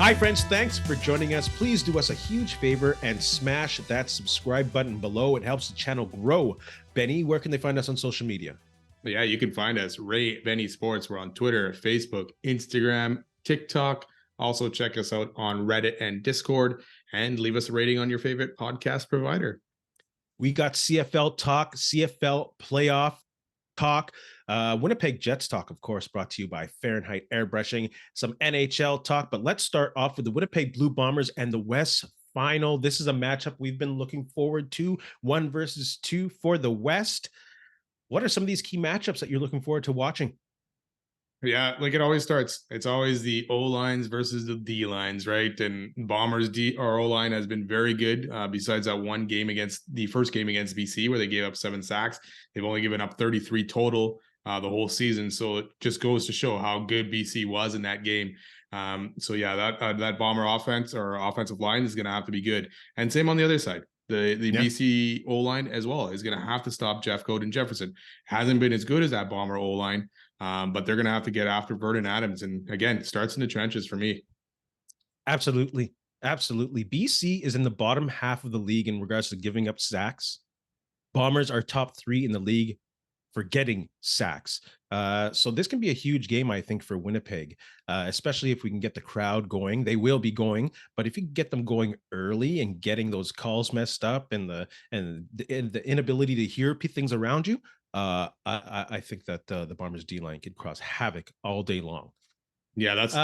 Hi, friends. Thanks for joining us. Please do us a huge favor and smash that subscribe button below. It helps the channel grow. Benny, where can they find us on social media? Yeah, you can find us, Ray Benny Sports. We're on Twitter, Facebook, Instagram, TikTok. Also, check us out on Reddit and Discord, and leave us a rating on your favorite podcast provider. We got CFL Talk, CFL Playoff Talk, Winnipeg Jets Talk, of course, brought to you by Fahrenheit Airbrushing, some NHL talk. But let's start off with the Winnipeg Blue Bombers and the West Final. This is a matchup we've been looking forward to, 1 versus 2 for the West. What are some of these key matchups that you're looking forward to watching? Yeah, like it always starts. It's always the O lines versus the D lines, right? And Bombers D or O line has been very good. Besides that one game against the first game against BC, where they gave up 7 sacks, they've only given up 33 total the whole season. So it just goes to show how good BC was in that game. So yeah, that Bomber offense or offensive line is going to have to be good. And same on the other side. The BC O line as well is going to have to stop Jeffcoat and Jefferson. Hasn't been as good as that Bomber O line. But they're going to have to get after Vernon Adams. And again, starts in the trenches for me. Absolutely. Absolutely. BC is in the bottom half of the league in regards to giving up sacks. Bombers are top 3 in the league for getting sacks. So this can be a huge game, I think, for Winnipeg, especially if we can get the crowd going. They will be going, but if you can get them going early and getting those calls messed up and the inability to hear things around you, I think that the Bombers D line could cause havoc all day long. Yeah, that's.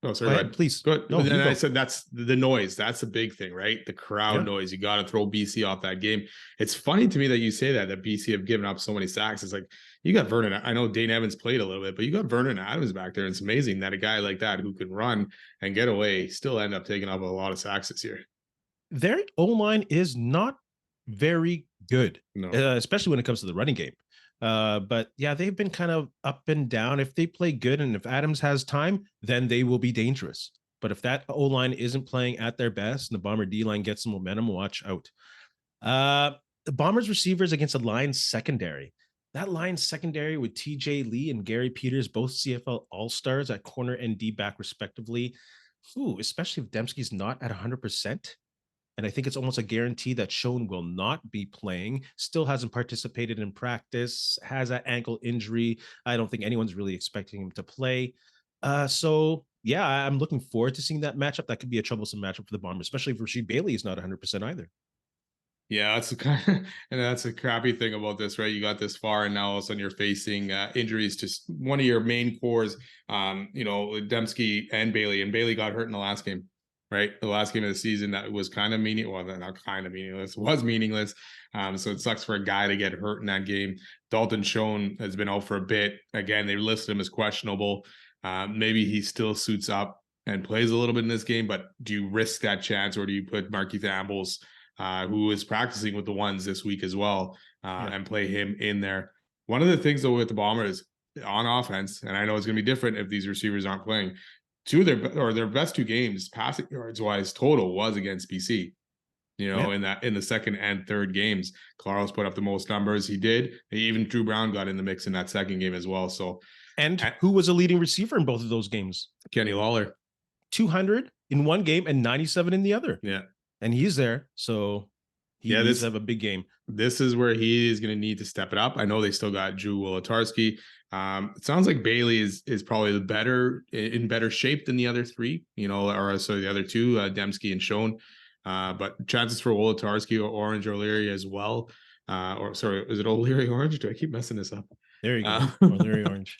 Oh, sorry. Go ahead, please. Good. No, and I said that's the noise. That's a big thing, right? The crowd noise. You got to throw BC off that game. It's funny to me that you say that BC have given up so many sacks. It's like you got Vernon. I know Dane Evans played a little bit, but you got Vernon Adams back there. And it's amazing that a guy like that who can run and get away still end up taking up a lot of sacks this year. Their O-line is not very good, especially when it comes to the running game. But yeah, they've been kind of up and down. If they play good and if Adams has time, then they will be dangerous. But if that O-line isn't playing at their best and the Bomber D-line gets some momentum, watch out. The Bombers receivers against the Lions secondary. That Lions secondary with TJ Lee and Gary Peters, both CFL All-Stars at corner and D-back respectively. Ooh, especially if Dembski's not at 100%. And I think it's almost a guarantee that Schoen will not be playing, still hasn't participated in practice, has an ankle injury. I don't think anyone's really expecting him to play. So, yeah, I'm looking forward to seeing that matchup. That could be a troublesome matchup for the Bombers, especially if Rasheed Bailey is not 100% either. Yeah, that's and that's a crappy thing about this, right? You got this far, and now all of a sudden you're facing injuries to one of your main cores. Dembski and Bailey got hurt in the last game. Right, the last game of the season that was kind of meaningless. Well, not kind of meaningless. Was meaningless. So it sucks for a guy to get hurt in that game. Dalton Schoen has been out for a bit. Again, they listed him as questionable. Maybe he still suits up and plays a little bit in this game. But do you risk that chance, or do you put Markeith Ambles, who is practicing with the ones this week as well, and play him in there? One of the things though with the Bombers on offense, and I know it's going to be different if these receivers aren't playing. Their best 2 games passing yards wise total was against BC. In the second and third games, Claros put up the most numbers. He did. Even Drew Brown got in the mix in that second game as well. So, and who was a leading receiver in both of those games? Kenny Lawler, 200 in one game and 97 in the other. Yeah, and he's there. So he needs to have a big game. This is where he is going to need to step it up. I know they still got Drew Wolotarski. It sounds like Bailey is probably in better shape than the other 3, the other 2, Dembski and Schoen. But chances for Wolotarski or Orange O'Leary as well. Is it O'Leary Orange? Do I keep messing this up? There you go, O'Leary Orange.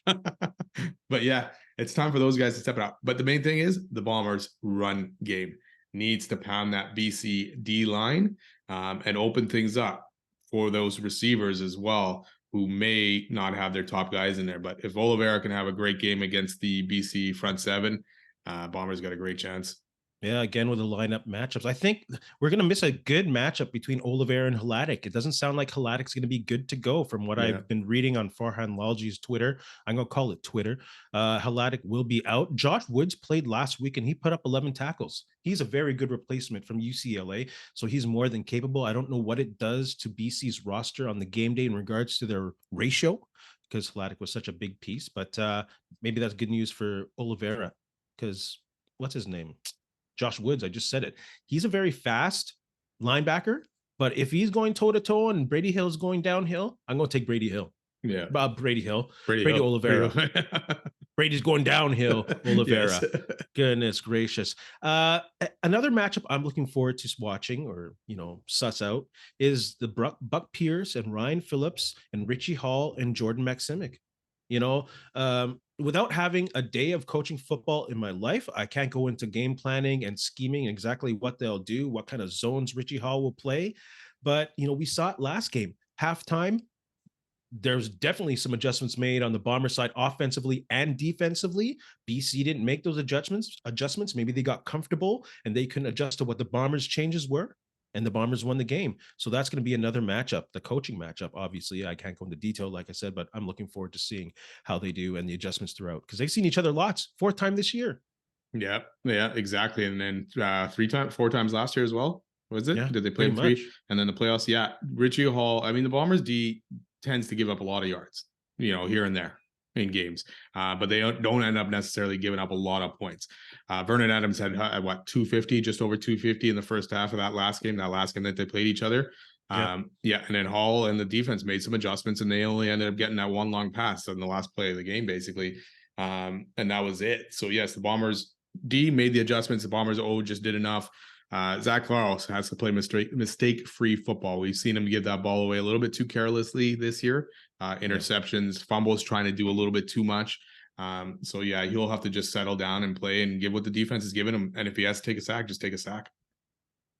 But yeah, it's time for those guys to step it up. But the main thing is the Bombers' run game needs to pound that BC D line and open things up for those receivers as well, who may not have their top guys in there. But if Oliveira can have a great game against the BC front 7, Bombers got a great chance. Yeah, again with the lineup matchups. I think we're going to miss a good matchup between Oliveira and Hladik. It doesn't sound like Hladik's going to be good to go from what I've been reading on Farhan Lalji's Twitter. I'm going to call it Twitter. Hladik will be out. Josh Woods played last week and he put up 11 tackles. He's a very good replacement from UCLA, so he's more than capable. I don't know what it does to BC's roster on the game day in regards to their ratio, because Hladik was such a big piece, but maybe that's good news for Oliveira, because what's his name? Josh Woods. I just said it. He's a very fast linebacker, but if he's going toe to toe and Brady Hill's going downhill, I'm going to take Brady Hill. Yeah. Brady Oliveira. Brady's going downhill. Oliveira. Yes. Goodness gracious. Another matchup I'm looking forward to watching, or suss out, is the Buck Pierce and Ryan Phillips and Richie Hall and Jordan Maximic. Without having a day of coaching football in my life, I can't go into game planning and scheming exactly what they'll do, what kind of zones Richie Hall will play. But we saw it last game. Halftime, there's definitely some adjustments made on the Bomber side offensively and defensively. BC didn't make those adjustments. Maybe they got comfortable and they couldn't adjust to what the Bombers' changes were, and the Bombers won the game. So that's going to be another matchup, the coaching matchup. Obviously, I can't go into detail, like I said, but I'm looking forward to seeing how they do and the adjustments throughout, because they've seen each other lots. 4th time this year. Yeah, exactly. And then 4 times last year as well. Was it? Yeah, did they play 3? Much. And then the playoffs? Yeah, Richie Hall. I mean, the Bombers D tends to give up a lot of yards, here and there in games, but they don't end up necessarily giving up a lot of points. Vernon Adams had 250, just over 250 in the first half of that last game that they played each other. And then Hall and the defense made some adjustments, and they only ended up getting that one long pass in the last play of the game, basically. And that was it. So yes, the Bombers D made the adjustments. The Bombers just did enough. Zach Claros has to play mistake-free football. We've seen him give that ball away a little bit too carelessly this year. Interceptions, fumbles, trying to do a little bit too much. So yeah, he'll have to just settle down and play and give what the defense is giving him. And if he has to take a sack, just take a sack.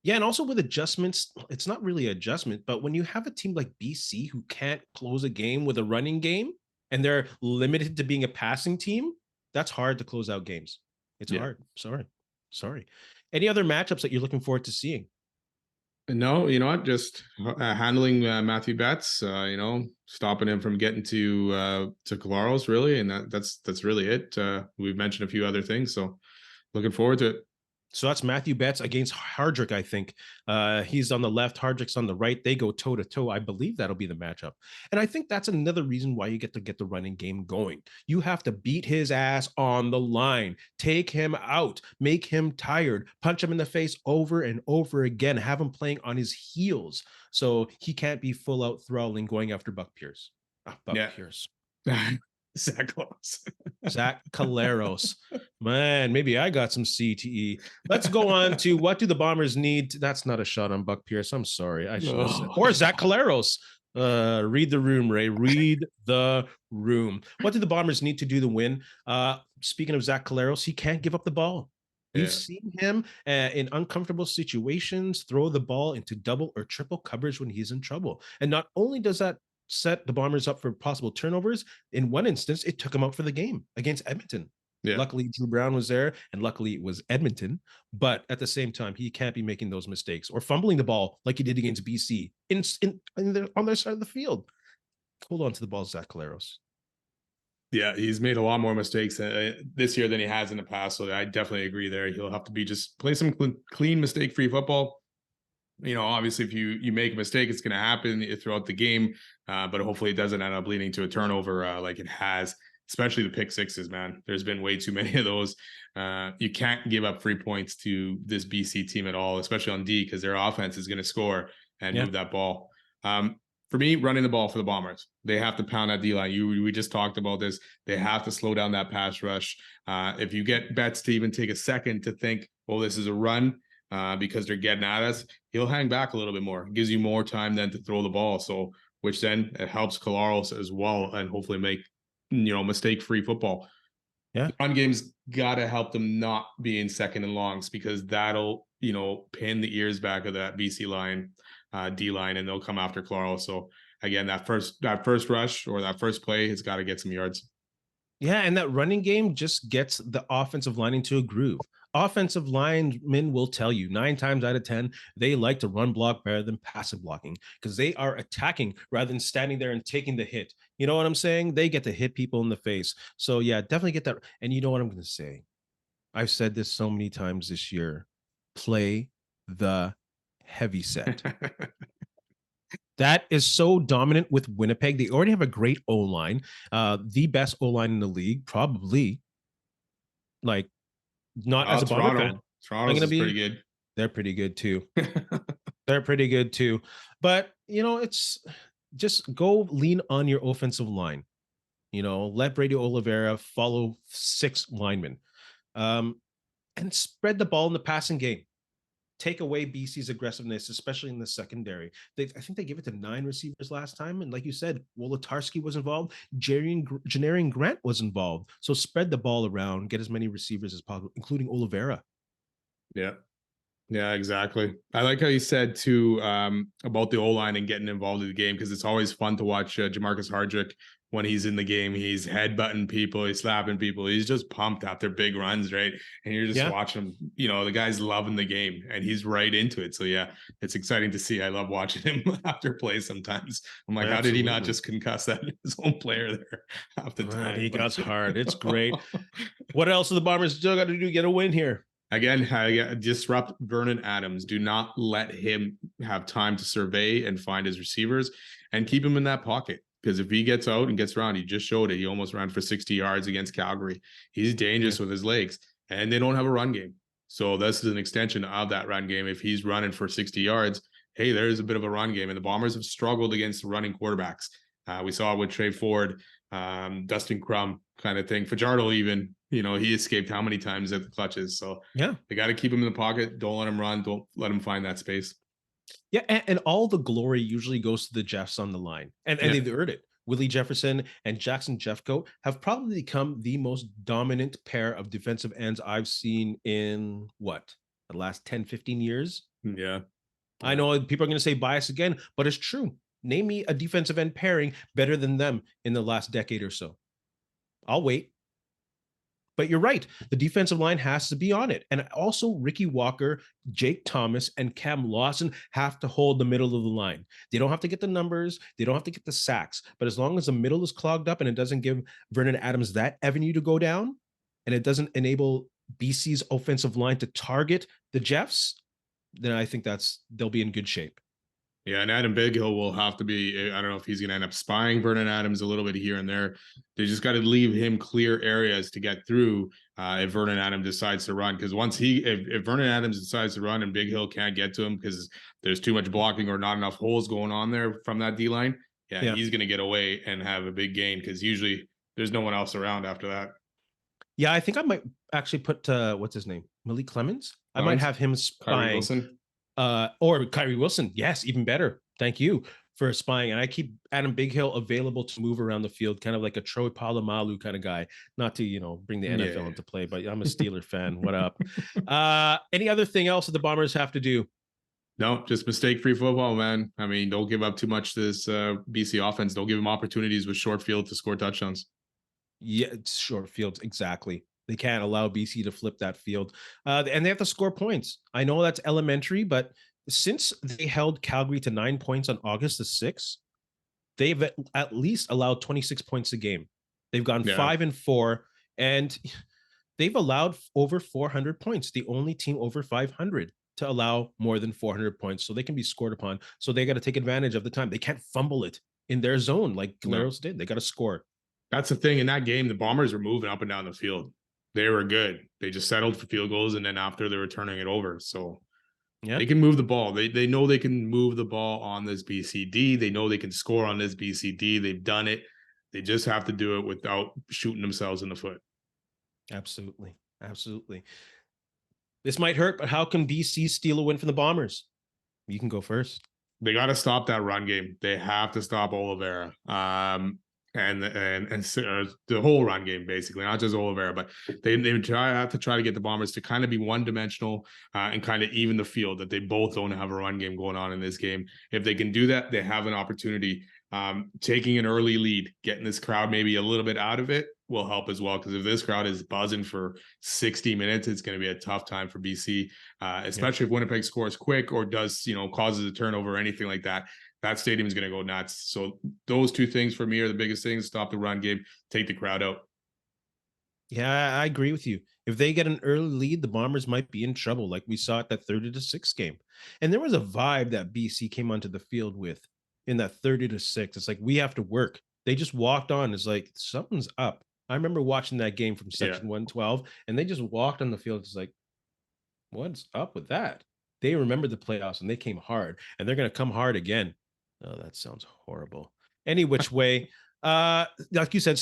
Yeah, and also with adjustments, it's not really an adjustment, but when you have a team like BC who can't close a game with a running game and they're limited to being a passing team, that's hard to close out games. It's hard. Sorry. Any other matchups that you're looking forward to seeing? No, just handling Matthew Betts, stopping him from getting to Claros, really, and that's really it. We've mentioned a few other things, so looking forward to it. So that's Matthew Betts against Hardrick, I think. He's on the left, Hardrick's on the right. They go toe-to-toe. I believe that'll be the matchup. And I think that's another reason why you get the running game going. You have to beat his ass on the line, take him out, make him tired, punch him in the face over and over again, have him playing on his heels. So he can't be full out throwing going after Buck Pierce. Pierce. Zach Caleros. Man, maybe I got some CTE. Let's go on to what do the Bombers need? That's not a shot on Buck Pierce. I'm sorry. I should have said. Or Zach Caleros. Read the room, Ray. Read the room. What do the Bombers need to do to win? Speaking of Zach Caleros, he can't give up the ball. We've seen him in uncomfortable situations throw the ball into double or triple coverage when he's in trouble. And not only does that set the Bombers up for possible turnovers, in one instance, it took him out for the game against Edmonton. Yeah. Luckily, Drew Brown was there, and luckily it was Edmonton. But at the same time, he can't be making those mistakes or fumbling the ball like he did against BC on their side of the field. Hold on to the ball, Zach Caleros. Yeah, he's made a lot more mistakes this year than he has in the past. So I definitely agree there. He'll have to just play some clean, mistake-free football. Obviously, if you make a mistake, it's going to happen throughout the game. But hopefully it doesn't end up leading to a turnover like it has, especially the pick sixes, man. There's been way too many of those. You can't give up 3 points to this BC team at all, especially on D, because their offense is going to score and move that ball. For me, running the ball for the Bombers, they have to pound that D-line. We just talked about this. They have to slow down that pass rush. If you get Betts to even take a second to think, well, this is a run, because they're getting at us, he'll hang back a little bit more. It gives you more time then to throw the ball. So, which then it helps Claros as well, and hopefully make, mistake-free football. Yeah. Run game's got to help them not be in second and longs, because that'll, pin the ears back of that BC line, D line, and they'll come after Claros. So again, that first rush or that first play has got to get some yards. Yeah, and that running game just gets the offensive line into a groove. Offensive linemen will tell you 9 times out of 10, they like to run block better than passive blocking, because they are attacking rather than standing there and taking the hit. You know what I'm saying? They get to hit people in the face. So yeah, definitely get that. And you know what I'm going to say? I've said this so many times this year. Play the heavy set. That is so dominant with Winnipeg. They already have a great O-line, the best O-line in the league, probably. Like, not as a Bomber fan. I'm Toronto's gonna is pretty be. good. They're pretty good too. They're pretty good too. But it's just go lean on your offensive line. Let Brady Oliveira follow 6 linemen, and spread the ball in the passing game. Take away BC's aggressiveness, especially in the secondary. I think they gave it to 9 receivers last time. And like you said, Wolotarski was involved. Janarian Grant was involved. So spread the ball around, get as many receivers as possible, including Oliveira. Yeah. Yeah, exactly. I like how you said too about the O-line and getting involved in the game, because it's always fun to watch Jamarcus Hardrick when he's in the game. He's headbutting people, he's slapping people, he's just pumped after big runs, right? And you're just watching him. The guy's loving the game and he's right into it. So yeah, it's exciting to see. I love watching him after play sometimes. I'm like, how did he not just concuss that his own player there half the time? He got hard. It's great. What else do the Bombers still got to do to get a win here? Again, disrupt Vernon Adams. Do not let him have time to survey and find his receivers, and keep him in that pocket. Because if he gets out and gets around, he just showed it. He almost ran for 60 yards against Calgary. He's dangerous with his legs, and they don't have a run game. So this is an extension of that run game. If he's running for 60 yards, hey, there's a bit of a run game. And the Bombers have struggled against running quarterbacks. We saw it with Trey Ford, Dustin Crum kind of thing. Fajardo even, he escaped how many times at the clutches. So yeah, they got to keep him in the pocket. Don't let him run. Don't let him find that space. Yeah, and all the glory usually goes to the Jeffs on the line. And they've earned it. Willie Jefferson and Jackson Jeffcoat have probably become the most dominant pair of defensive ends I've seen in the last 10, 15 years. Yeah. I know people are going to say bias again, but it's true. Name me a defensive end pairing better than them in the last decade or so. I'll wait. But you're right. The defensive line has to be on it. And also Ricky Walker, Jake Thomas, and Cam Lawson have to hold the middle of the line. They don't have to get the numbers. They don't have to get the sacks. But as long as the middle is clogged up and it doesn't give Vernon Adams that avenue to go down, and it doesn't enable BC's offensive line to target the Jeffs, then I think they'll be in good shape. Yeah, and Adam Bighill will have to be, I don't know if he's going to end up spying Vernon Adams a little bit here and there. They just got to leave him clear areas to get through if Vernon Adams decides to run. Because if Vernon Adams decides to run and Bighill can't get to him because there's too much blocking or not enough holes going on there from that D-line, he's going to get away and have a big gain, because usually there's no one else around after that. Yeah, I think I might actually put, what's his name? Malik Clemens? I might have him spying. Or Kyrie Wilson. Yes, even better. Thank you for spying. And I keep Adam Bighill available to move around the field, kind of like a Troy Polamalu kind of guy. Not to, bring the NFL into play, but I'm a Steeler fan. What up? Any other thing else that the Bombers have to do? No, just mistake-free football, man. I mean, don't give up too much to this BC offense. Don't give them opportunities with short field to score touchdowns. Yeah, it's short fields. Exactly. They can't allow BC to flip that field. And they have to score points. I know that's elementary, but since they held Calgary to 9 points on August the 6th, they've at least allowed 26 points a game. They've gone 5-4, and they've allowed over 400 points. The only team over 500 to allow more than 400 points. So they can be scored upon. So they got to take advantage of the time. They can't fumble it in their zone like Galeros did. They got to score. That's the thing. In that game, the Bombers were moving up and down the field. They were good. They just settled for field goals, and then after they were turning it over. So they can move the ball. They know they can move the ball on this BCD. They know they can score on this BCD. They've done it. They just have to do it without shooting themselves in the foot. Absolutely. Absolutely. This might hurt, but how can BC steal a win from the Bombers? You can go first. They got to stop that run game. They have to stop Oliveira. And the whole run game, basically, not just Oliveira, but they have to try to get the Bombers to kind of be one-dimensional and kind of even the field, that they both don't have a run game going on in this game. If they can do that, they have an opportunity. Taking an early lead, getting this crowd maybe a little bit out of it will help as well, because if this crowd is buzzing for 60 minutes, it's going to be a tough time for BC, especially if Winnipeg scores quick or does, causes a turnover or anything like that. That stadium is going to go nuts. So those two things for me are the biggest things. Stop the run game, take the crowd out. Yeah, I agree with you. If they get an early lead, the Bombers might be in trouble, like we saw at that 30-6 game. And there was a vibe that BC came onto the field with in that 30-6. It's like, we have to work. They just walked on. It's like, something's up. I remember watching that game from Section 112, and they just walked on the field. It's like, what's up with that? They remembered the playoffs and they came hard, and they're going to come hard again. Oh, that sounds horrible. Any which way, like you said,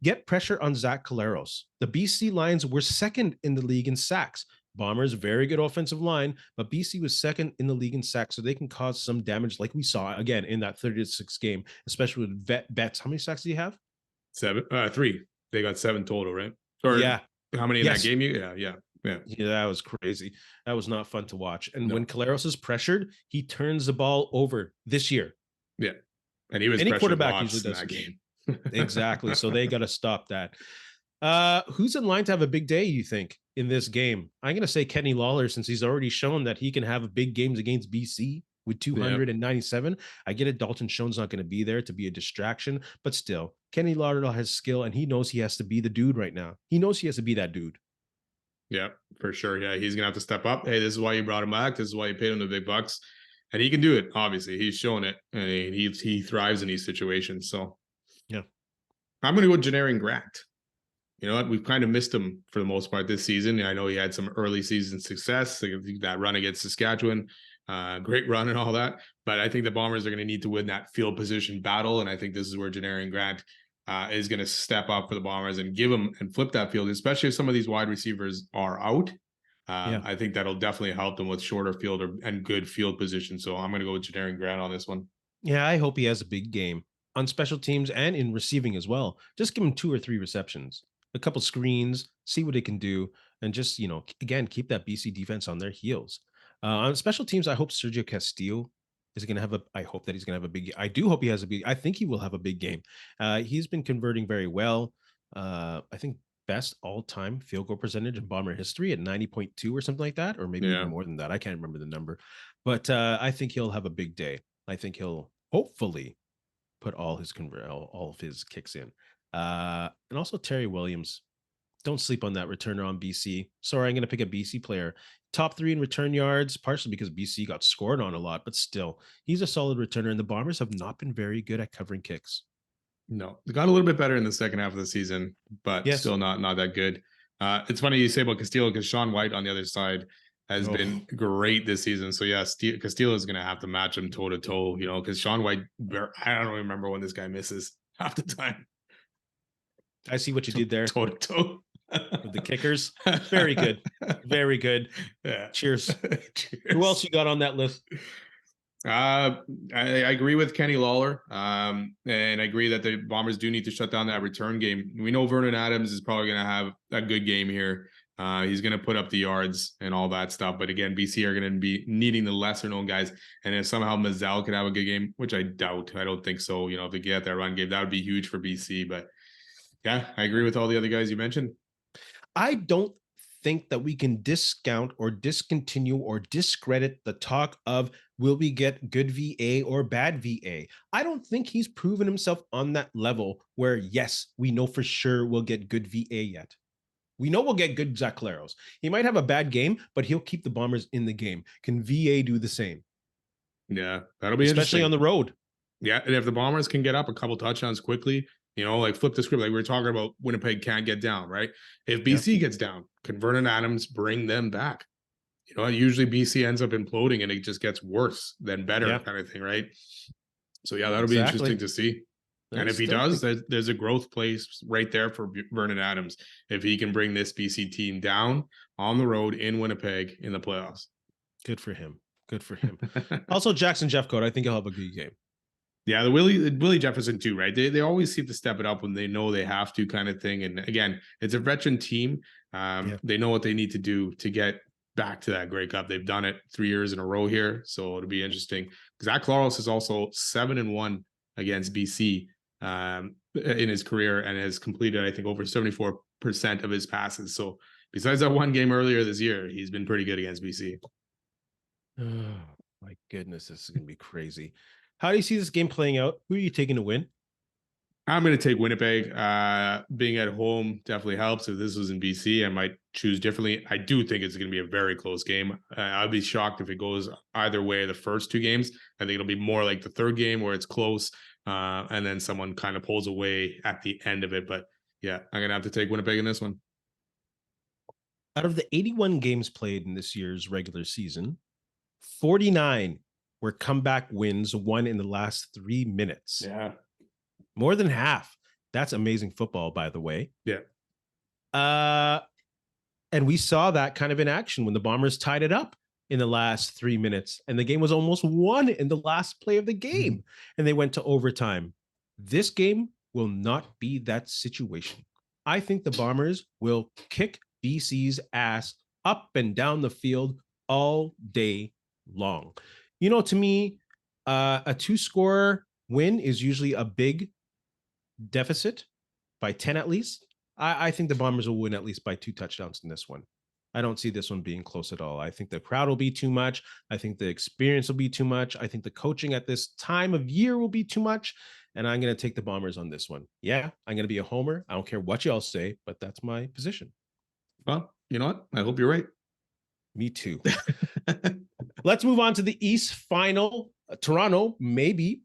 get pressure on Zach Collaros. The BC Lions were second in the league in sacks. Bombers, very good offensive line, but BC was second in the league in sacks, so they can cause some damage, like we saw again in that 36 game, especially with Betts. How many sacks do you have? 3. They got 7 total, right? Or yeah. How many in that game? Yeah, that was crazy. That was not fun to watch. And when Collaros is pressured, he turns the ball over this year. Yeah. And he was any quarterback usually does that game. Exactly. So they got to stop that. Who's in line to have a big day, you think, in this game? I'm going to say Kenny Lawler, since he's already shown that he can have big games against BC with 297. I get it. Dalton Schoen's not going to be there to be a distraction, but still, Kenny Lawler has skill, and he knows he has to be the dude right now. He knows he has to be that dude. Yeah, for sure. Yeah, he's going to have to step up. Hey, this is why you brought him back. This is why you paid him the big bucks. And he can do it, obviously. He's shown it. And he thrives in these situations. So, yeah. I'm going to go Janarian Grant. You know what? We've kind of missed him for the most part this season. I know he had some early season success, like that run against Saskatchewan, great run and all that. But I think the Bombers are going to need to win that field position battle. And I think this is where Janarian Grant is going to step up for the Bombers and give them and flip that field, especially if some of these wide receivers are out. I think that'll definitely help them with shorter field and good field position. So I'm going to go with Janarian Grant on this one. Yeah, I hope he has a big game on special teams and in receiving as well. Just give him 2 or 3 receptions, a couple screens, see what he can do, and just, again, keep that BC defense on their heels. On special teams, I hope Sergio Castillo is going to have I hope that he's going to have a big, I do hope he has a big, I think he will have a big game. He's been converting very well. I think best all-time field goal percentage in Bomber history at 90.2 or something like that, or maybe even more than that. I can't remember the number, but I think he'll have a big day. I think he'll hopefully put all of his kicks in. And also Terry Williams. Don't sleep on that returner on BC. Sorry, I'm going to pick a BC player. Top 3 in return yards, partially because BC got scored on a lot, but still, he's a solid returner, and the Bombers have not been very good at covering kicks. No, they got a little bit better in the second half of the season, but still not that good. It's funny you say about Castillo, because Sean White on the other side has been great this season. So yeah, Castillo is going to have to match him toe to toe, because Sean White, I don't remember when this guy misses half the time. I see what you did there. Toe to toe. With the kickers. Very good. Very good. Yeah. Cheers. Who else you got on that list? I agree with Kenny Lawler. And I agree that the Bombers do need to shut down that return game. We know Vernon Adams is probably going to have a good game here. He's going to put up the yards and all that stuff. But again, BC are going to be needing the lesser known guys. And if somehow Mazzell could have a good game, which I doubt, I don't think so. If they get that run game, that would be huge for BC. But yeah, I agree with all the other guys you mentioned. I don't think that we can discount or discontinue or discredit the talk of will we get good VA or bad VA. I don't think he's proven himself on that level where, yes, we know for sure we'll get good VA yet. We know we'll get good Zach Collaros. He might have a bad game, but he'll keep the Bombers in the game. Can VA do the same? Yeah, that'll be especially on the road. Yeah, and if the Bombers can get up a couple touchdowns quickly, like flip the script, like we were talking about, Winnipeg can't get down, right? If BC gets down, can Vernon Adams bring them back? Usually BC ends up imploding and it just gets worse than better kind of thing, right? So yeah, that'll be interesting to see. And if he does, there's a growth place right there for Vernon Adams if he can bring this BC team down on the road in Winnipeg in the playoffs. Good for him. Good for him. Also, Jackson Jeffcoat, I think he'll have a good game. Yeah, the Willie Jefferson too, right? They always seem to step it up when they know they have to, kind of thing. And again, it's a veteran team. They know what they need to do to get back to that Grey Cup. They've done it 3 years in a row here, so it'll be interesting. Zach Collaros is also 7-1 against BC in his career and has completed, I think, over 74% of his passes. So besides that one game earlier this year, he's been pretty good against BC. Oh my goodness, this is gonna be crazy. How do you see this game playing out? Who are you taking to win? I'm going to take Winnipeg. Being at home definitely helps. If this was in BC, I might choose differently. I do think it's going to be a very close game. I'd be shocked if it goes either way the first 2 games. I think it'll be more like the third game where it's close and then someone kind of pulls away at the end of it. But Yeah, I'm gonna have to take Winnipeg in this one. Out of the 81 games played in this year's regular season, 49 were comeback wins won in the last 3 minutes. Yeah. More than half. That's amazing football, by the way. Yeah. And we saw that kind of in action when the Bombers tied it up in the last 3 minutes, and the game was almost won in the last play of the game, and they went to overtime. This game will not be that situation. I think the Bombers will kick BC's ass up and down the field all day long. You know, to me, a 2-score win is usually a big deficit by 10 at least. I think the Bombers will win at least by 2 touchdowns in this one. I don't see this one being close at all. I think the crowd will be too much. I think the experience will be too much. I think the coaching at this time of year will be too much. And I'm going to take the Bombers on this one. Yeah, I'm going to be a homer. I don't care what y'all say, but that's my position. Well, you know what? I hope you're right. Me too. Let's move on to the East Final. Toronto,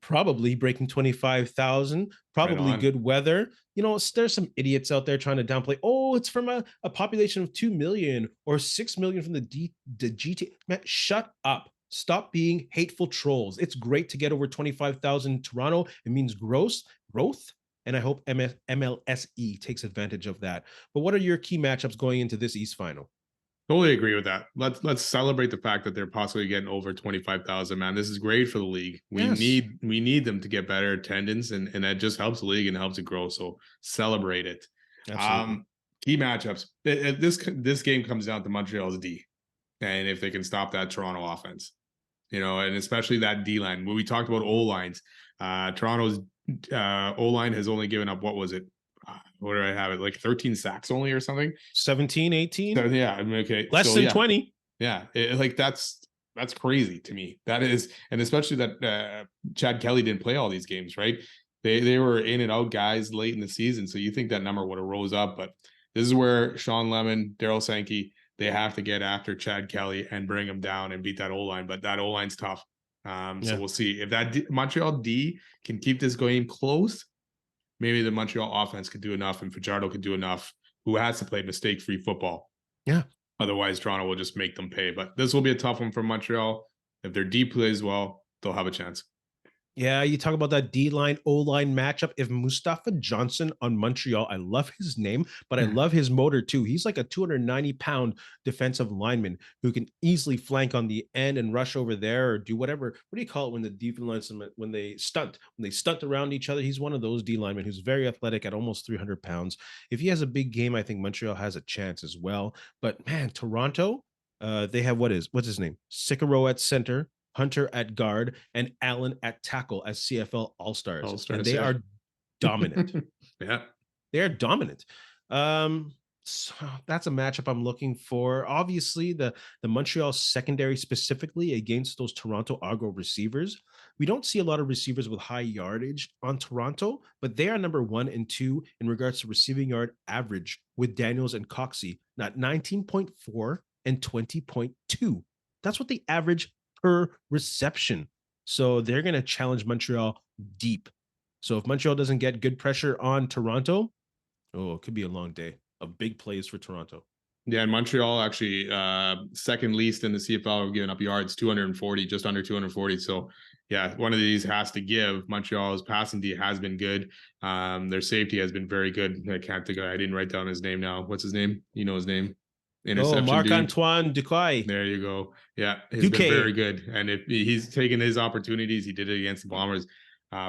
probably breaking 25,000. Probably Right good weather. You know, there's some idiots out there trying to downplay. Oh, it's from a population of 2 million or 6 million from the GT. Man, shut up. Stop being hateful trolls. It's great to get over 25,000 in Toronto. It means growth. And I hope MLSE takes advantage of that. But what are your key matchups going into this East Final? Totally agree with that. Let's celebrate the fact that they're possibly getting over 25,000, man. This is great for the league. We need them to get better attendance, and that just helps the league and helps it grow. So celebrate it. Absolutely. Key matchups. This game comes down to Montreal's D, and if they can stop that Toronto offense, you know, and especially that D line. When we talked about O lines, Toronto's O line has only given up, what was it? What do I have it, like 13 sacks only or something? 17, 18? So, yeah, I mean, okay. Less than 20. Yeah, like that's crazy to me. That is, and especially that Chad Kelly didn't play all these games, right? They were in and out guys late in the season, so you think that number would have rose up, but this is where Sean Lemon, Daryl Sankey, they have to get after Chad Kelly and bring him down and beat that O line. But that O line's tough. So we'll see if that Montreal D can keep this game close. Maybe the Montreal offense could do enough, and Fajardo could do enough, who has to play mistake-free football. Yeah. Otherwise, Toronto will just make them pay. But this will be a tough one for Montreal. If their D plays well, they'll have a chance. Yeah, you talk about that D-line, O-line matchup. If Mustafa Johnson on Montreal, I love his name, but I love his motor too. He's like a 290-pound defensive lineman who can easily flank on the end and rush over there or do whatever. What do you call it when the defense linemen, when they stunt around each other? He's one of those D linemen who's very athletic at almost 300 pounds. If he has a big game, I think Montreal has a chance as well. But man, Toronto, they have what's his name? Sikaro at center, Hunter at guard, and Allen at tackle as CFL All-Stars. And they are dominant. Yeah. They are dominant. So that's a matchup I'm looking for. Obviously, the Montreal secondary specifically against those Toronto Argo receivers. We don't see a lot of receivers with high yardage on Toronto, but they are number 1 and 2 in regards to receiving yard average with Daniels and Coxie, not 19.4 and 20.2. That's what they average per reception. So they're going to challenge Montreal deep. So if Montreal doesn't get good pressure on Toronto, it could be a long day of big plays for Toronto. Yeah, and Montreal actually second least in the CFL, giving up yards, 240, just under 240. So yeah, one of these has to give. Montreal's passing D has been good. Their safety has been very good. I can't think of, I didn't write down his name now. What's his name? You know his name? Marc-Antoine Duquoy. There you go. Yeah, he's been very good. And if he's taken his opportunities, he did it against the Bombers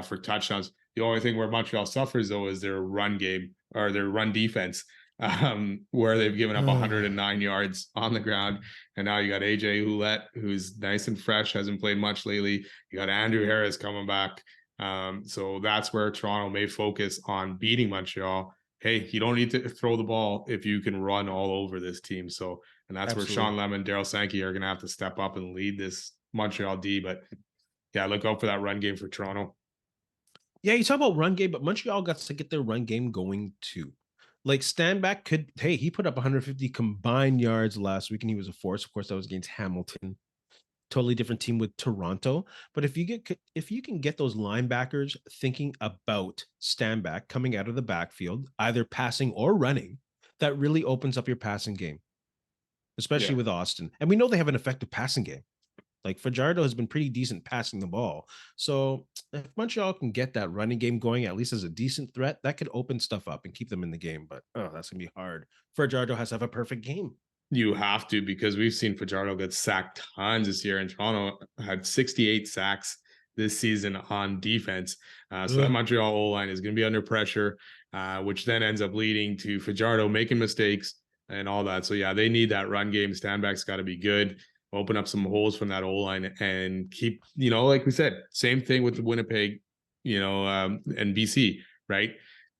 for touchdowns. The only thing where Montreal suffers, though, is their run game or their run defense, where they've given up 109 yards on the ground. And now you got AJ Ouellette, who's nice and fresh, hasn't played much lately. You got Andrew Harris coming back. So that's where Toronto may focus on beating Montreal. Hey, you don't need to throw the ball if you can run all over this team. So, and that's where Sean Lemon, Daryl Sankey are going to have to step up and lead this Montreal D. But yeah, look out for that run game for Toronto. Yeah, you talk about run game, but Montreal got to get their run game going too. Like Stanback he put up 150 combined yards last week and he was a force. Of course, that was against Hamilton. totally different team with Toronto. But if you can get those linebackers thinking about stand back coming out of the backfield, either passing or running, that really opens up your passing game, especially Yeah. with Austin. And we know they have an effective passing game. Like Fajardo has been pretty decent passing the ball. So if Montreal can get that running game going, at least as a decent threat, that could open stuff up and keep them in the game. But oh, that's gonna be hard. Fajardo has to have a perfect game. You have to, because we've seen Fajardo get sacked tons this year, and Toronto had 68 sacks this season on defense. So that Ugh. Montreal O-line is going to be under pressure, which then ends up leading to Fajardo making mistakes and all that. So yeah, they need that run game. Stand back's got to be good. Open up some holes from that O-line and keep, like we said, same thing with the Winnipeg, and BC, right?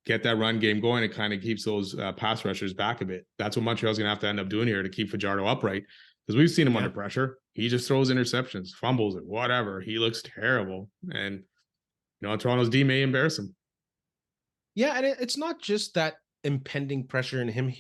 Get that run game going. It kind of keeps those pass rushers back a bit. That's what Montreal's going to have to end up doing here to keep Fajardo upright, because we've seen him under pressure. He just throws interceptions, fumbles it, whatever. He looks terrible. And, Toronto's D may embarrass him. Yeah, and it's not just that impending pressure in him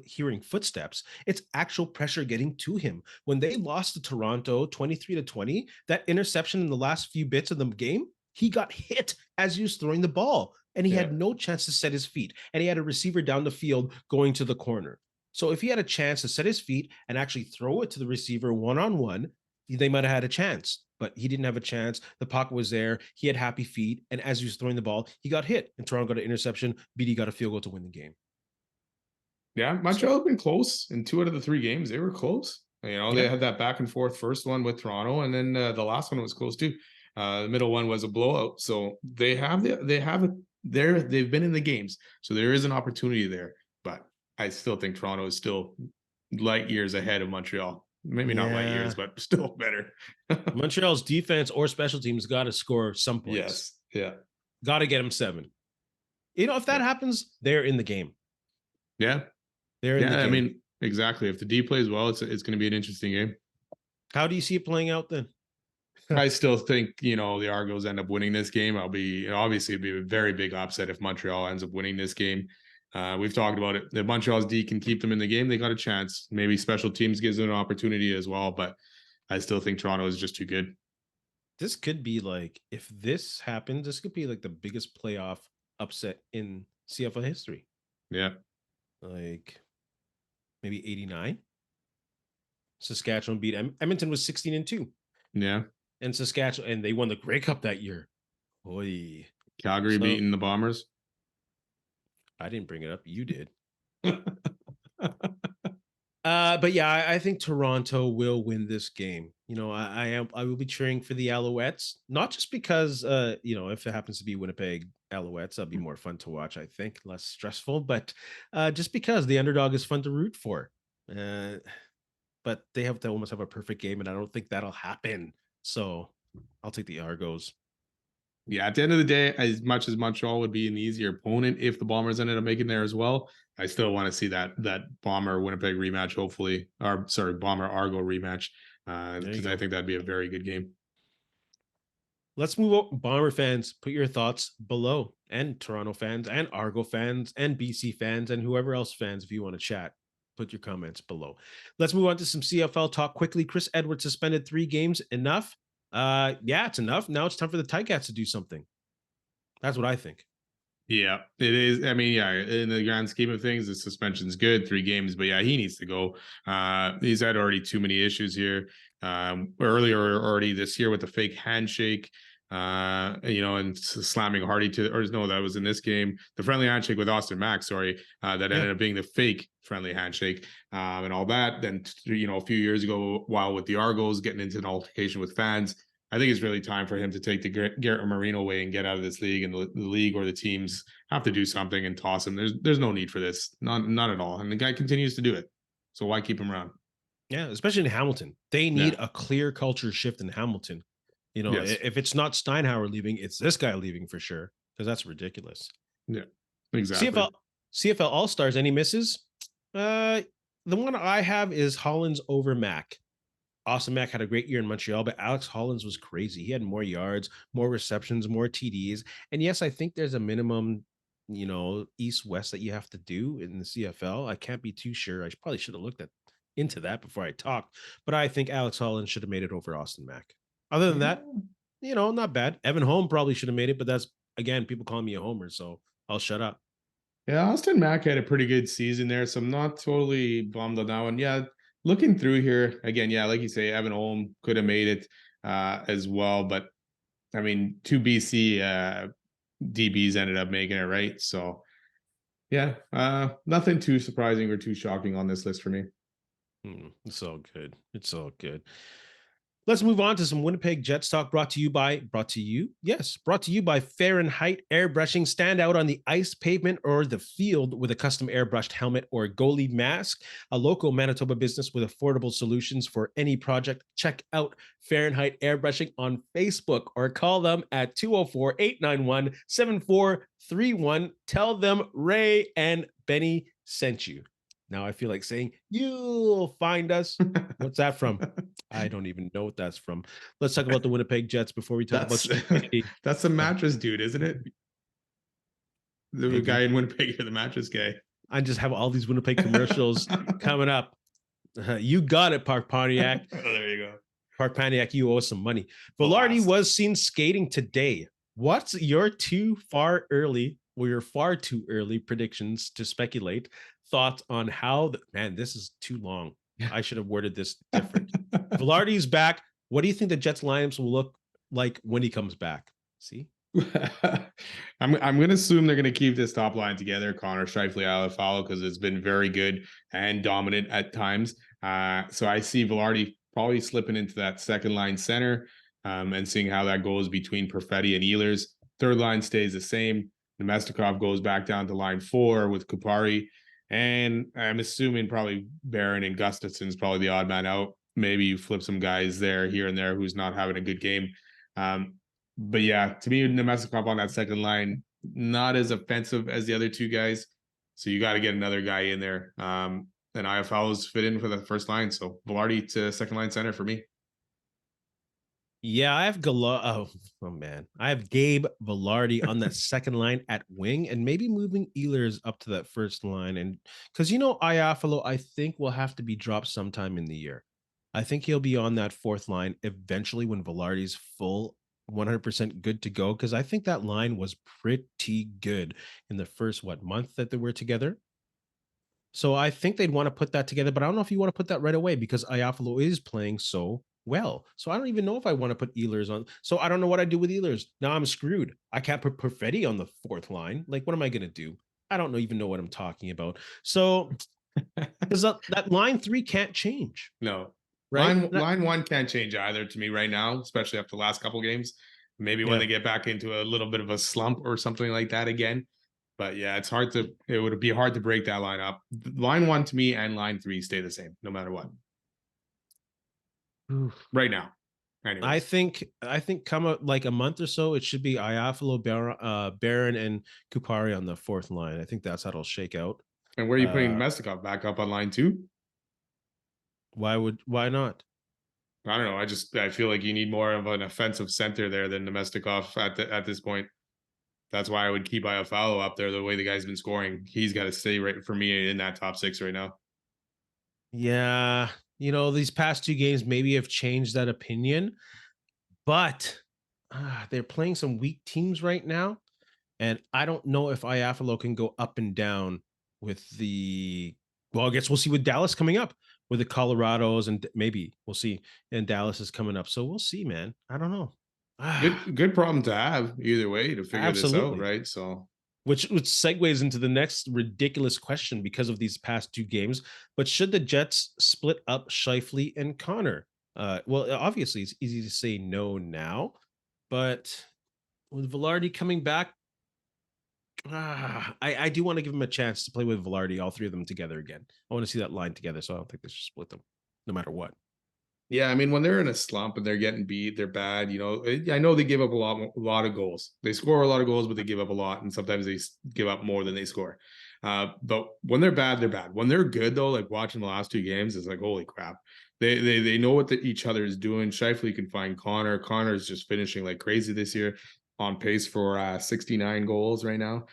hearing footsteps. It's actual pressure getting to him. When they lost to Toronto 23-20, that interception in the last few bits of the game, he got hit as he was throwing the ball, and he had no chance to set his feet. And he had a receiver down the field going to the corner. So if he had a chance to set his feet and actually throw it to the receiver one-on-one, they might have had a chance, but he didn't have a chance. The pocket was there. He had happy feet. And as he was throwing the ball, he got hit. And Toronto got an interception. BD got a field goal to win the game. Yeah, Montreal have been close in 2 out of the 3 games. They were close. They had that back and forth first one with Toronto, and then the last one was close too. The middle one was a blowout. So they've been in the games. So there is an opportunity there. But I still think Toronto is still light years ahead of Montreal. Maybe not light years, but still better. Montreal's defense or special teams got to score some points. Yes. Yeah. Got to get them 7. If that happens, they're in the game. Yeah. They're in the game. I mean, exactly. If the D plays well, it's going to be an interesting game. How do you see it playing out then? I still think, the Argos end up winning this game. Obviously it'd be a very big upset if Montreal ends up winning this game. We've talked about it. If Montreal's D can keep them in the game, they got a chance. Maybe special teams gives them an opportunity as well, but I still think Toronto is just too good. This could be like, if this happens, this could be like the biggest playoff upset in CFL history. Yeah. Like maybe 89. Saskatchewan beat Edmonton was 16-2. Yeah. And Saskatchewan, and they won the Grey Cup that year. Oy. Calgary beating the Bombers. I didn't bring it up. You did. But yeah, I think Toronto will win this game. I will be cheering for the Alouettes, not just because if it happens to be Winnipeg Alouettes, that'll be more fun to watch, I think, less stressful, but just because the underdog is fun to root for. But they have to almost have a perfect game, and I don't think that'll happen. So I'll take the Argos. Yeah, at the end of the day, as much as Montreal would be an easier opponent if the Bombers ended up making there as well, I still want to see that Bomber Winnipeg rematch, hopefully, or sorry, Bomber Argo rematch, because I think that'd be a very good game. Let's move on. Bomber fans, put your thoughts below, and Toronto fans, and Argo fans, and BC fans, and whoever else fans, if you want to chat, put your comments below. Let's move on to some CFL talk quickly. Chris Edwards suspended 3 games. Enough? Yeah, it's enough. Now it's time for the Ticats to do something. That's what I think. Yeah, it is. I mean, yeah, in the grand scheme of things, the suspension's good, 3 games, but yeah, he needs to go. He's had already too many issues here. Earlier already this year with the fake handshake, and slamming Hardy that was in this game. The friendly handshake with Austin Mack, that ended up being the fake friendly handshake, and all that. Then, a few years ago, while with the Argos getting into an altercation with fans, I think it's really time for him to take the Garrett Marino way and get out of this league, and the league or the teams have to do something and toss him. There's no need for this, not at all. And the guy continues to do it, so why keep him around? Yeah, especially in Hamilton, they need a clear culture shift in Hamilton. If it's not Steinhauer leaving, it's this guy leaving for sure, because that's ridiculous. Yeah, exactly. CFL All-Stars, any misses? The one I have is Hollins over Mack. Austin Mack had a great year in Montreal, but Alex Hollins was crazy. He had more yards, more receptions, more TDs. And yes, I think there's a minimum, east-west that you have to do in the CFL. I can't be too sure. I probably should have looked at into that before I talk. But I think Alex Holland should have made it over Austin Mack. Other than that, not bad. Evan Holm probably should have made it, but that's, again, people call me a homer, so I'll shut up. Yeah, Austin Mack had a pretty good season there, so I'm not totally bummed on that one. Yeah, looking through here again, yeah, like you say, Evan Holm could have made it as well, but I mean, two BC DBs ended up making it, right? So yeah, nothing too surprising or too shocking on this list for me. It's all good. It's all good. Let's move on to some Winnipeg Jets talk brought to you by Fahrenheit Airbrushing. Stand out on the ice, pavement, or the field with a custom airbrushed helmet or goalie mask. A local Manitoba business with affordable solutions for any project. Check out Fahrenheit Airbrushing on Facebook or call them at 204-891-7431. Tell them Ray and Benny sent you. Now I feel like saying, you'll find us. What's that from? I don't even know what that's from. Let's talk about the Winnipeg Jets before we talk about stupidity. That's the mattress dude, isn't it? The Maybe. guy in Winnipeg, the mattress guy. I just have all these Winnipeg commercials coming up. You got it, Park Pontiac. Oh, there you go. Park Pontiac, you owe us some money. Vilardi was seen skating today. What's your far too early predictions to speculate? Thoughts on how this is too long. I should have worded this different. Vilardi's back. What do you think the Jets lineups will look like when he comes back? See? I'm going to assume they're going to keep this top line together. Connor, Scheifele, Alouettes, because it's been very good and dominant at times. So I see Vilardi probably slipping into that second line center and seeing how that goes between Perfetti and Ehlers. Third line stays the same. Nemestikov goes back down to line 4 with Kupari. And I'm assuming probably Barron and Gustafson's probably the odd man out. Maybe you flip some guys there, here and there, who's not having a good game. But yeah, to me, Nemestikov on that second line, not as offensive as the other two guys. So you got to get another guy in there. And IFLs fit in for the first line. So Vilardi to second line center for me. Yeah, I have I have Gabe Vilardi on that second line at wing and maybe moving Ehlers up to that first line. And because, Iafalo, I think will have to be dropped sometime in the year. I think he'll be on that fourth line eventually when Vilardi's full 100% good to go. Because I think that line was pretty good in the first, month that they were together. So I think they'd want to put that together, but I don't know if you want to put that right away because Iafalo is playing so well. So I don't even know if I want to put Ehlers on. So I don't know what I do with Ehlers. Now I'm screwed. I can't put Perfetti on the fourth line. Like, what am I going to do? I don't even know what I'm talking about. So because that line 3 can't change. No. Right? Line 1 can't change either to me right now, especially after the last couple games. Maybe when they get back into a little bit of a slump or something like that again. But yeah, it would be hard to break that line up. Line 1 to me and line 3 stay the same no matter what. Oof. Right now. Anyways. I think come a month or so, it should be Iafalo, Barron, and Kupari on the fourth line. I think that's how it'll shake out. And where are you putting Nemestikov back up on line 2? Why not? I don't know. I feel like you need more of an offensive center there than Nemestikov at this point. That's why I would keep Iafalo up there. The way the guy's been scoring, he's got to stay right for me in that top 6 right now. Yeah, these past 2 games maybe have changed that opinion, but they're playing some weak teams right now, and I don't know if Iafalo can go up and down with I guess we'll see with Dallas coming up, with the Colorados, and maybe we'll see. And Dallas is coming up, so we'll see, man. I don't know. Good problem to have either way to figure this out, right? So which segues into the next ridiculous question because of these past 2 games. But should the Jets split up Scheifele and Connor? Well, obviously it's easy to say no now, but with Vilardi coming back, I do want to give him a chance to play with Vilardi, all 3 of them together again. I want to see that line together, so I don't think they should split them, no matter what. Yeah, I mean, when they're in a slump and they're getting beat, they're bad. I know they give up a lot of goals. They score a lot of goals, but they give up a lot, and sometimes they give up more than they score. But when they're bad, they're bad. When they're good, though, like watching the last 2 games, it's like, holy crap. They know what each other is doing. Scheifele can find Connor. Connor's just finishing like crazy this year. on pace for 69 goals right now.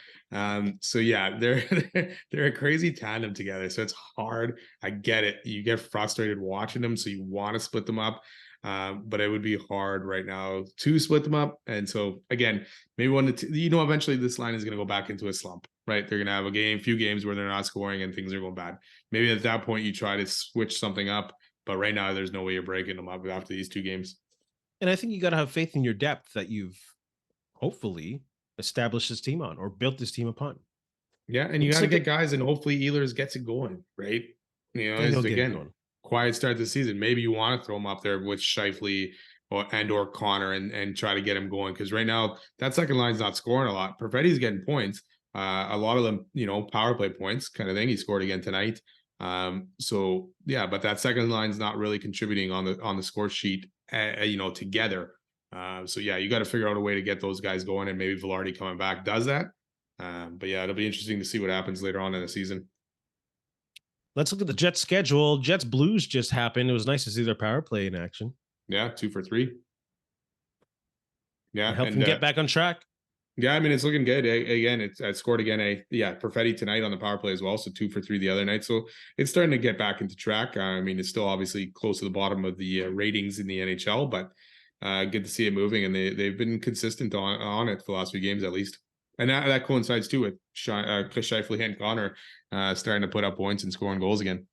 So yeah, they're a crazy tandem together. So it's hard. I get it. You get frustrated watching them, so you want to split them up. But it would be hard right now to split them up. And so again, maybe eventually this line is going to go back into a slump, right? They're going to have few games where they're not scoring and things are going bad. Maybe at that point you try to switch something up. But right now, there's no way you're breaking them up after these 2 games. And I think you got to have faith in your depth that you've hopefully established this team on or built this team upon. Yeah, and you got to get guys, and hopefully Ehlers gets it going, right? He'll get it going. Quiet start to the season. Maybe you want to throw him up there with Scheifele or Connor and try to get him going, because right now that second line's not scoring a lot. Perfetti's getting points, a lot of them, power play points kind of thing. He scored again tonight. So yeah, but that second line's not really contributing on the score sheet, together. So yeah, you got to figure out a way to get those guys going, and maybe Vilardi coming back does that. But yeah, it'll be interesting to see what happens later on in the season. Let's look at the Jets schedule. Jets Blues just happened. It was nice to see their power play in action. Yeah, 2 for 3. Yeah, help them get back on track. Yeah, I mean, it's looking good. Again, I scored again. Perfetti tonight on the power play as well. So 2 for 3 the other night. So it's starting to get back into track. I mean, it's still obviously close to the bottom of the ratings in the NHL, but good to see it moving. And they've been consistent on it for the last few games at least. And that coincides too with Scheifele and Connor starting to put up points and scoring goals again.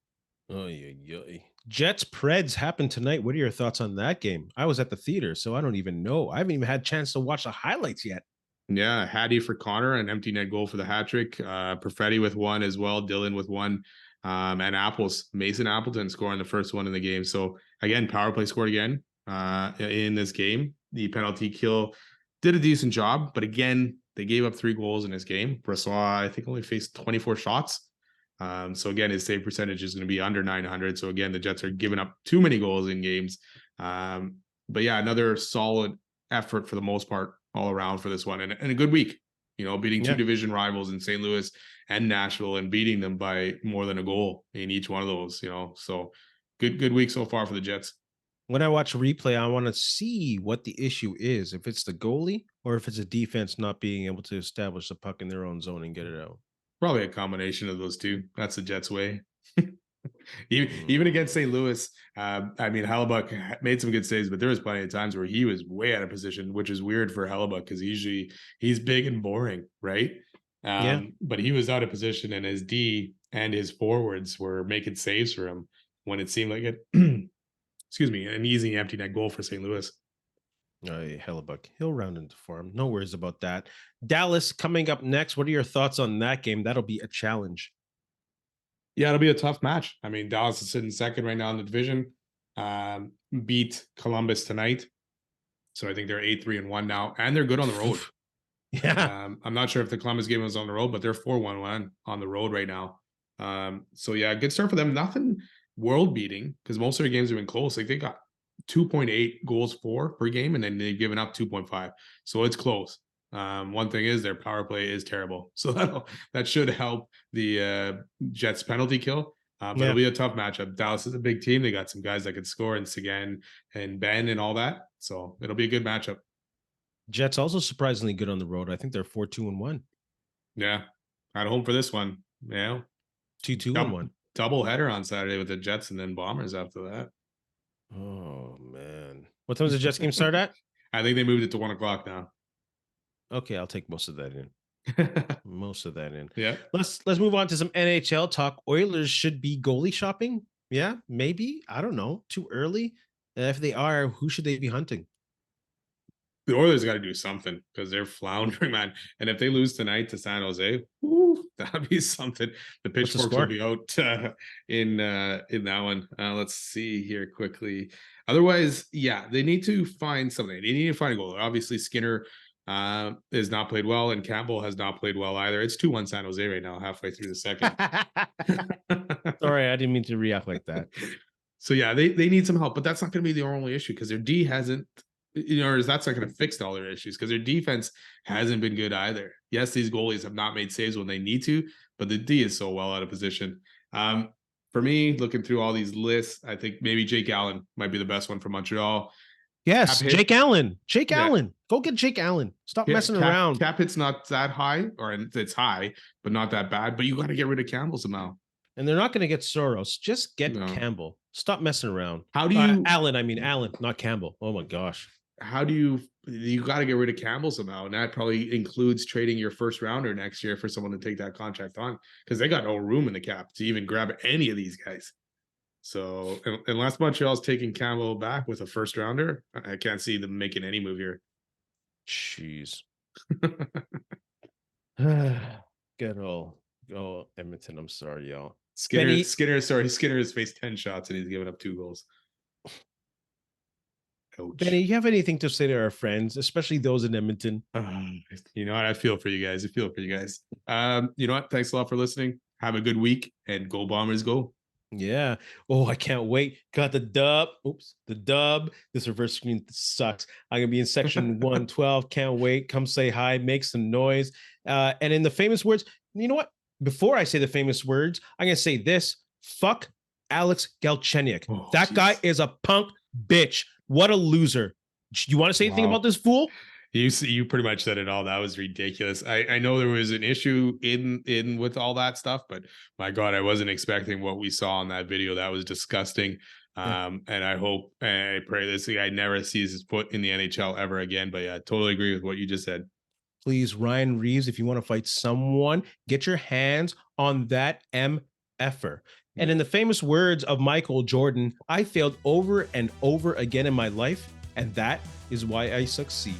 Jets Preds happened tonight. What are your thoughts on that game? I was at the theater, so I don't even know. I haven't even had a chance to watch the highlights yet. Yeah, Hattie for Connor, an empty net goal for the hat trick. Perfetti with 1 as well. Dylan with 1. And Mason Appleton scoring the first one in the game. So again, power play scored again in this game. The penalty kill did a decent job, but again, they gave up 3 goals in this game. Brossoit, I think, only faced 24 shots. So again, his save percentage is going to be under 900. So again, the Jets are giving up too many goals in games. But yeah, another solid effort for the most part all around for this one, and a good week, beating 2 division rivals in St. Louis and Nashville, and beating them by more than a goal in each one of those, so good week so far for the Jets. When I watch a replay, I want to see what the issue is, if it's the goalie or if it's a defense not being able to establish the puck in their own zone and get it out. Probably a combination of those two. That's the Jets way. Even against St. Louis, I mean, Hellebuyck made some good saves, but there was plenty of times where he was way out of position, which is weird for Hellebuyck because usually he's big and boring, right? But he was out of position, and his D and his forwards were making saves for him when it seemed like it. Excuse me, an easy empty net goal for St. Louis. Hellebuyck, he'll round into form. No worries about that. Dallas coming up next. What are your thoughts on that game? That'll be a challenge. Yeah, it'll be a tough match. I mean, Dallas is sitting second right now in the division. Beat Columbus tonight. So I think they're 8-3-1 now, and they're good on the road. Yeah. I'm not sure if the Columbus game was on the road, but they're 4-1 on the road right now. So yeah, good start for them. Nothing world beating, because most of their games have been close. Like they got 2.8 goals per game, and then they've given up 2.5. So it's close. One thing is their power play is terrible. So that should help the Jets penalty kill. But it'll be a tough matchup. Dallas is a big team. They got some guys that can score, and Sagan and Ben and all that. So it'll be a good matchup. Jets also surprisingly good on the road. I think they're 4-2-1. Yeah. At home for this one. Yeah. 2-2-1. Double header on Saturday with the Jets and then Bombers after that. Oh man. What time does the Jets game start at? I think they moved it to 1:00 now. Okay, I'll take most of that in. Most of that in. Yeah. Let's move on to some NHL talk. Oilers should be goalie shopping. Yeah, maybe. I don't know. Too early. If they are, who should they be hunting? The Oilers got to do something because they're floundering, man. And if they lose tonight to San Jose, that'd be something. The pitchforks will be out in that one. Let's see here quickly. Otherwise, yeah, they need to find something. They need to find a goal. Obviously, Skinner has not played well, and Campbell has not played well either. It's 2-1 San Jose right now, halfway through the second. Sorry, I didn't mean to react like that. So yeah, they need some help, but that's not going to be the only issue because their D hasn't. That's not going to fix all their issues because their defense hasn't been good either. Yes, these goalies have not made saves when they need to, but the D is so well out of position. For me, looking through all these lists, I think maybe Jake Allen might be the best one for Montreal. Yes, Jake Allen. Jake Yeah. Allen. Go get Jake Allen. Stop messing around. Cap hit's not that high, or it's high, but not that bad. But you got to get rid of Campbell somehow. And they're not going to get Soros. Just get Campbell. Stop messing around. How do you Allen, not Campbell. Oh my gosh. How do you got to get rid of Campbell somehow? And that probably includes trading your first rounder next year for someone to take that contract on, because they got no room in the cap to even grab any of these guys. So unless Montreal's taking Campbell back with a first rounder, I can't see them making any move here. Jeez. Good old Edmonton. I'm sorry, y'all. Skinner has faced 10 shots and he's given up 2 goals. Ouch. Benny, you have anything to say to our friends, especially those in Edmonton? You know what? I feel for you guys. You know what? Thanks a lot for listening. Have a good week, and go Bombers, go. Yeah. Oh, I can't wait. Got the dub. Oops, the dub. This reverse screen sucks. I'm gonna be in section 112. Can't wait. Come say hi. Make some noise. And in the famous words, you know what? Before I say the famous words, I'm gonna say this. Fuck Alex Galchenyuk. That guy is a punk bitch. What a loser. You want to say anything about this fool? You pretty much said it all. That was ridiculous. I know there was an issue in with all that stuff, but my God, I wasn't expecting what we saw in that video. That was disgusting. And I hope and I pray this guy never sees his foot in the NHL ever again. But yeah, totally agree with what you just said. Please, Ryan Reeves, if you want to fight someone, get your hands on that MFer. And in the famous words of Michael Jordan, I failed over and over again in my life, and that is why I succeed.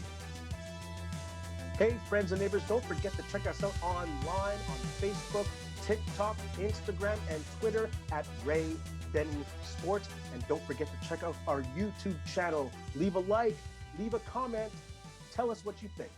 Hey, friends and neighbors, don't forget to check us out online on Facebook, TikTok, Instagram, and Twitter at Ray Benny Sports. And don't forget to check out our YouTube channel. Leave a like, leave a comment, tell us what you think.